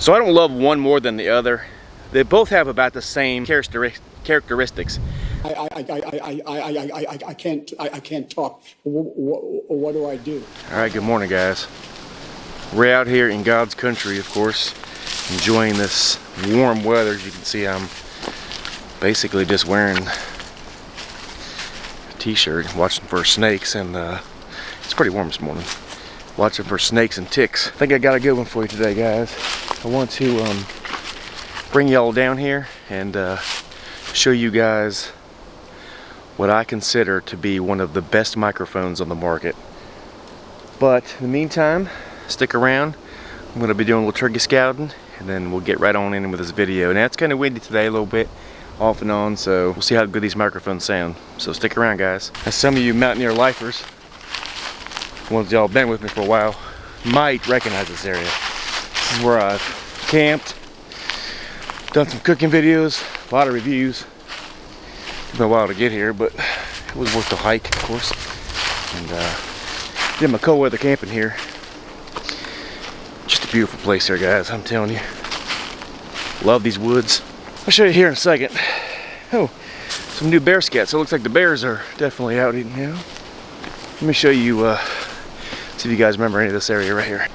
So I don't love one more than the other. They both have about the same characteristics. I can't talk. What do I do? All right, good morning, guys. We're out here in God's country, of course, enjoying this warm weather. As you can see, I'm basically just wearing a t-shirt, watching for snakes, and it's pretty warm this morning. Watching for snakes and ticks. I think I got a good one for you today, guys. I want to bring y'all down here and show you guys what I consider to be one of the best microphones on the market. But in the meantime, stick around. I'm going to be doing a little turkey scouting, and then we'll get right on in with this video. Now it's kind of windy today a little bit, off and on, so we'll see how good these microphones sound. So stick around, guys. As some of you Mountaineer lifers, ones y'all been with me for a while, might recognize this area. This is where I've camped, done some cooking videos, a lot of reviews. Took me a while to get here, but it was worth the hike, of course. And did my cold weather camping here. Just a beautiful place here, guys, I'm telling you. Love these woods. I'll show you here in a second. Oh, some new bear scats. So it looks like the bears are definitely out eating now. Let me show you, see if you guys remember any of this area right here.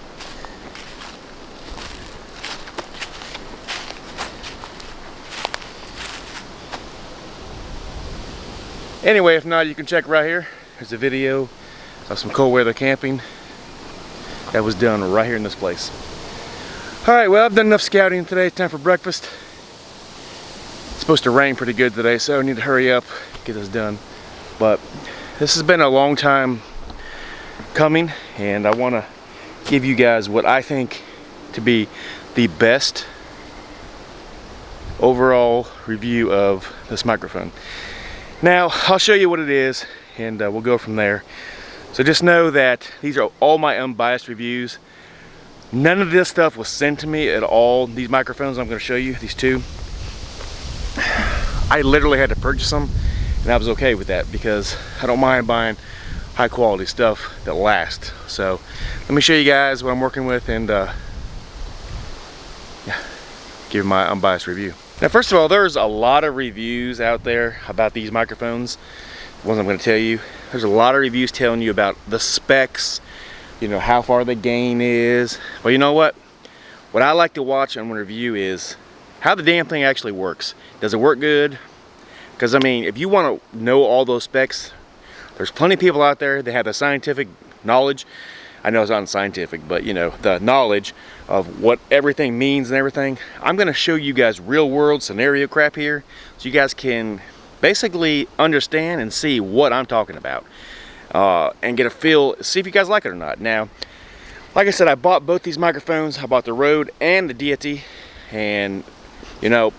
Anyway, if not, you can check right here. There's a video of some cold weather camping that was done right here in this place. Alright, well, I've done enough scouting today. It's time for breakfast. It's supposed to rain pretty good today, so I need to hurry up, get this done. But this has been a long time coming, and I want to give you guys what I think to be the best overall review of this microphone. Now, I'll show you what it is, and we'll go from there. So just know that these are all my unbiased reviews. None of this stuff was sent to me at all. These microphones I'm going to show you, these two, I literally had to purchase them, and I was okay with that because I don't mind buying high quality stuff that lasts. So let me show you guys what I'm working with, and yeah, give my unbiased review. Now, first of all, there's a lot of reviews out there about these microphones, the ones I'm going to tell you. There's a lot of reviews telling you about the specs, you know, how far the gain is. Well, you know what? What I like to watch on a review is how the damn thing actually works. Does it work good? Because, I mean, if you want to know all those specs, there's plenty of people out there that have the scientific knowledge. I know it's not scientific, but you know, the knowledge of what everything means and everything. I'm going to show you guys real world scenario crap here, so you guys can basically understand and see what I'm talking about, and get a feel, see if you guys like it or not. Now, like I said, I bought both these microphones. I bought the Rode and the Deity, and you know,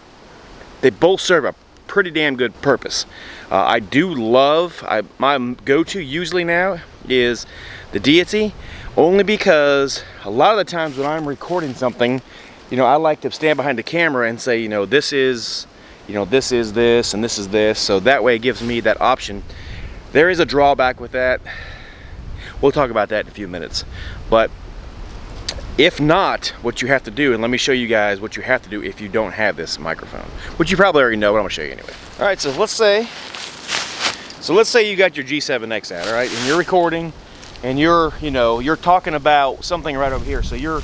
they both serve a pretty damn good purpose. I do love, my go-to usually now is the Deity, only because a lot of the times when I'm recording something, you know, I like to stand behind the camera and say, you know, this is, you know, this is this and this is this, so that way it gives me that option. There is a drawback with that. We'll talk about that in a few minutes. But if not, what you have to do, and let me show you guys what you have to do if you don't have this microphone, which you probably already know, but I'm gonna show you anyway. All right, so let's say you got your G7X out, all right, and you're recording, and you're, you know, you're talking about something right over here. So you're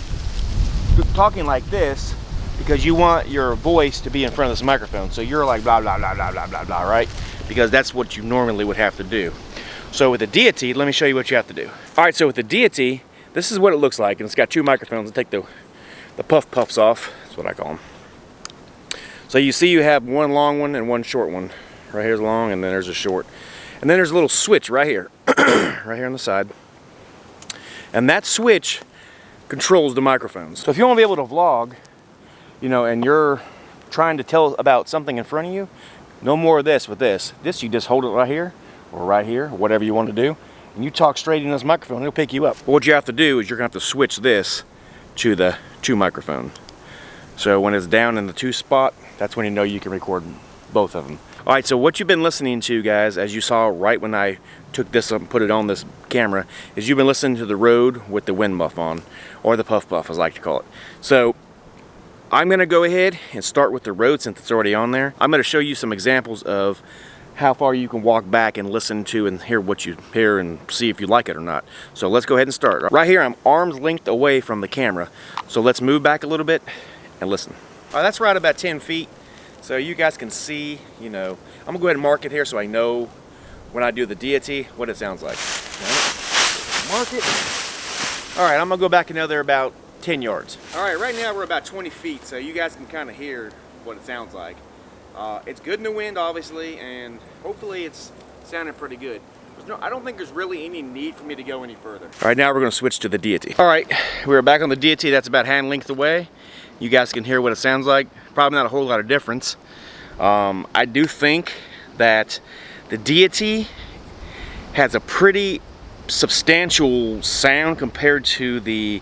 talking like this because you want your voice to be in front of this microphone. So you're like blah, blah, blah, blah, blah, blah, blah, right? Because that's what you normally would have to do. So with the Deity, let me show you what you have to do. All right, so with the Deity, this is what it looks like, and it's got two microphones. I'll take the puffs off. That's what I call them. So you see you have one long one and one short one. Right here's long, and then there's a short. And then there's a little switch right here, right here on the side. And that switch controls the microphones. So if you want to be able to vlog, you know, and you're trying to tell about something in front of you, no more of this with this. This, you just hold it right here, or whatever you want to do, and you talk straight into this microphone, it'll pick you up. But what you have to do is you're going to have to switch this to the 2 microphone. So when it's down in the 2 spot, that's when you know you can record both of them. All right, so what you've been listening to, guys, as you saw right when I took this up and put it on this camera, is you've been listening to the Rode with the wind muff on, or the puff, as I like to call it. So I'm gonna go ahead and start with the Rode since it's already on there. I'm gonna show you some examples of how far you can walk back and listen to and hear what you hear and see if you like it or not. So let's go ahead and start. Right here, I'm arm's length away from the camera. So let's move back a little bit and listen. All right, that's right about 10 feet. So you guys can see, you know, I'm gonna go ahead and mark it here so I know when I do the Deity what it sounds like. Mark it. All right, I'm gonna go back another about 10 yards. All right, right now we're about 20 feet, so you guys can kind of hear what it sounds like. It's good in the wind, obviously, and hopefully it's sounding pretty good. I don't think there's really any need for me to go any further. All right, now we're gonna switch to the Deity. All right, we're back on the Deity. That's about hand length away. You guys can hear what it sounds like. Probably not a whole lot of difference. I do think that the Deity has a pretty substantial sound compared to the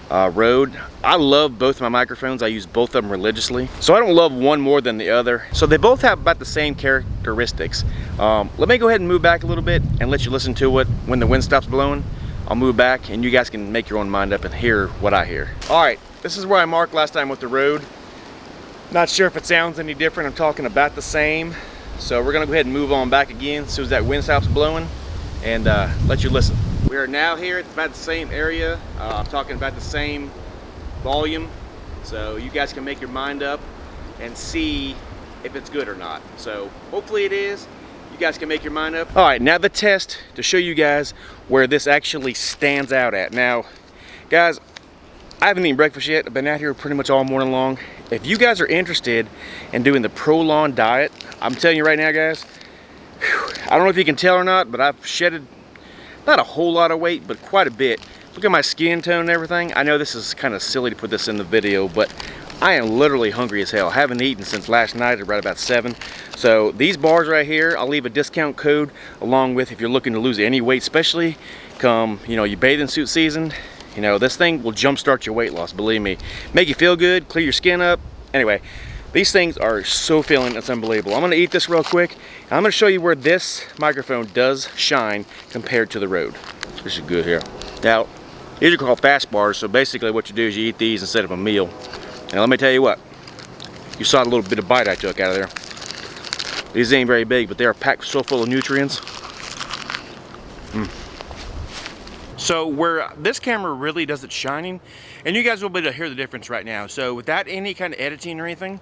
Rode. I love both my microphones. I use both of them religiously. So I don't love one more than the other. So they both have about the same characteristics. Let me go ahead and move back a little bit and let you listen to it when the wind stops blowing. I'll move back and you guys can make your own mind up and hear what I hear. All right, this is where I marked last time with the Rode. Not sure if it sounds any different. I'm talking about the same. So we're gonna go ahead and move on back again as soon as that wind stops blowing and let you listen. We are now here at about the same area. I'm talking about the same volume. So you guys can make your mind up and see if it's good or not. So hopefully it is. You guys can make your mind up. All right, now the test to show you guys where this actually stands out at. Now, guys, I haven't eaten breakfast yet. I've been out here pretty much all morning long. If you guys are interested in doing the Prolon diet, I'm telling you right now, guys, I don't know if you can tell or not, but I've shedded not a whole lot of weight, but quite a bit. Look at my skin tone and everything. I know this is kind of silly to put this in the video, but I am literally hungry as hell. I haven't eaten since last night at right about 7. So these bars right here, I'll leave a discount code along with if you're looking to lose any weight, especially come, you know, your bathing suit season. You know, this thing will jumpstart your weight loss, believe me. Make you feel good, clear your skin up. Anyway, these things are so filling, it's unbelievable. I'm gonna eat this real quick. And I'm gonna show you where this microphone does shine compared to the Rode. This is good here. Now, these are called fast bars, so basically what you do is you eat these instead of a meal. Now let me tell you what, you saw the little bit of bite I took out of there. These ain't very big, but they are packed so full of nutrients. So where this camera really does its shining, and you guys will be able to hear the difference right now. So without any kind of editing or anything,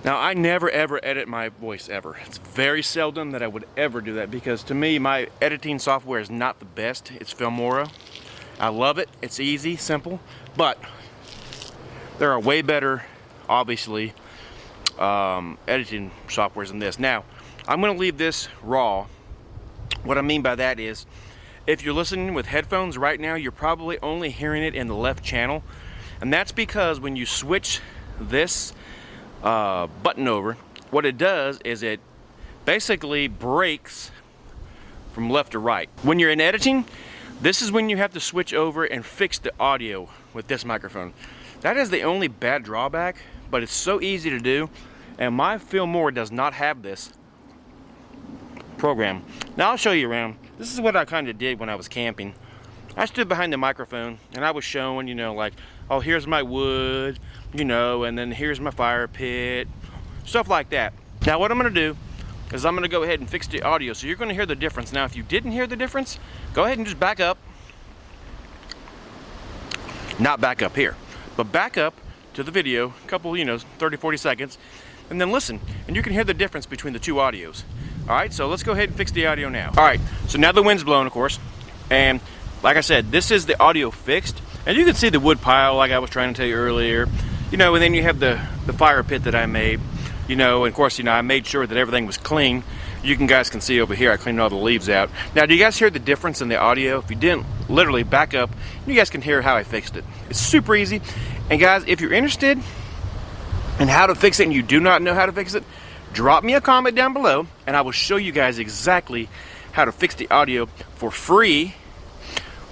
now I never ever edit my voice ever. It's very seldom that I would ever do that because to me my editing software is not the best. It's Filmora. I love it. It's easy, simple, but there are way better, obviously, editing softwares than this. Now, I'm gonna leave this raw. What I mean by that is, if you're listening with headphones right now, you're probably only hearing it in the left channel. And that's because when you switch this button over, what it does is it basically breaks from left to right. When you're in editing, this is when you have to switch over and fix the audio with this microphone. That is the only bad drawback, but it's so easy to do. And my Filmora does not have this program. Now I'll show you around. This is what I kind of did when I was camping. I stood behind the microphone and I was showing, you know, like, oh, here's my wood, you know, and then here's my fire pit, stuff like that. Now what I'm gonna do is I'm gonna go ahead and fix the audio, so you're gonna hear the difference. Now if you didn't hear the difference, go ahead and just back up. Not back up here, but back up to the video, a couple, you know, 30, 40 seconds, and then listen, and you can hear the difference between the two audios. All right, so let's go ahead and fix the audio now. All right, so now the wind's blowing, of course, and like I said, this is the audio fixed, and you can see the wood pile like I was trying to tell you earlier, you know, and then you have the fire pit that I made, you know, and of course, you know, I made sure that everything was clean. You guys can see over here, I cleaned all the leaves out. Now, do you guys hear the difference in the audio? If you didn't, literally back up, you guys can hear how I fixed it. It's super easy, and guys, if you're interested in how to fix it and you do not know how to fix it, drop me a comment down below and I will show you guys exactly how to fix the audio for free.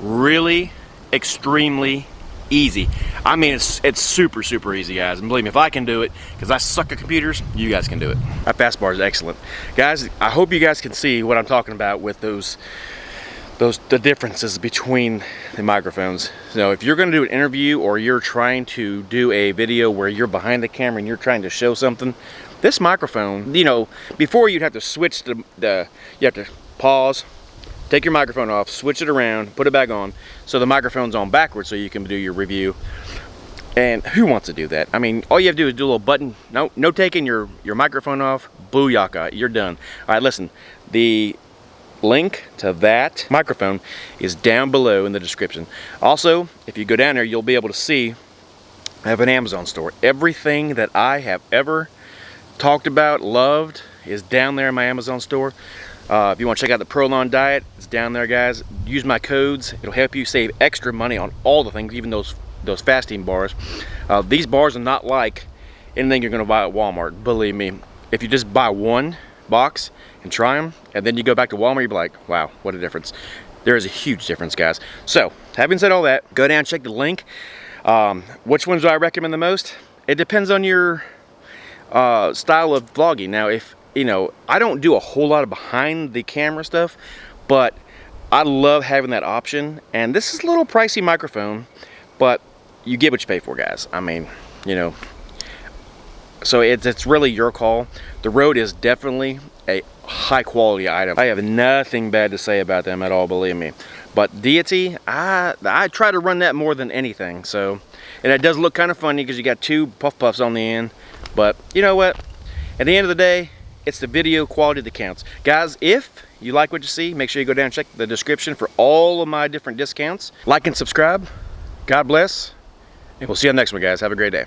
Really extremely easy. I mean, it's super easy, guys, and believe me, if I can do it, because I suck at computers, you guys can do it. That fast bar is excellent. Guys, I hope you guys can see what I'm talking about with those the differences between the microphones. So if you're going to do an interview, or you're trying to do a video where you're behind the camera and you're trying to show something, this microphone, you know, before you'd have to switch you have to pause, take your microphone off, switch it around, put it back on, so the microphone's on backwards so you can do your review. And who wants to do that? I mean, all you have to do is do a little button, no taking your microphone off, booyaka, you're done. All right, listen, the link to that microphone is down below in the description. Also, if you go down there, you'll be able to see I have an Amazon store. Everything that I have ever talked about, loved, is down there in my Amazon store. If you want to check out the Prolon diet, it's down there, guys. Use my codes. It'll help you save extra money on all the things, even those fasting bars. These bars are not like anything you're going to buy at Walmart. Believe me, if you just buy one box and try them, and then you go back to Walmart, you'll be like, wow, what a difference. There is a huge difference, guys. So, having said all that, go down and check the link. Which ones do I recommend the most? It depends on your style of vlogging. Now, if you know, I don't do a whole lot of behind the camera stuff, but I love having that option. And this is a little pricey microphone, but you get what you pay for, guys. I mean, you know, so it's really your call. The Rode is definitely a high quality item. I have nothing bad to say about them at all, believe me. But Deity, I try to run that more than anything. So, and it does look kind of funny because you got two puffs on the end. But you know what? At the end of the day, it's the video quality that counts. Guys, if you like what you see, make sure you go down and check the description for all of my different discounts. Like and subscribe. God bless. And we'll see you on the next one, guys. Have a great day.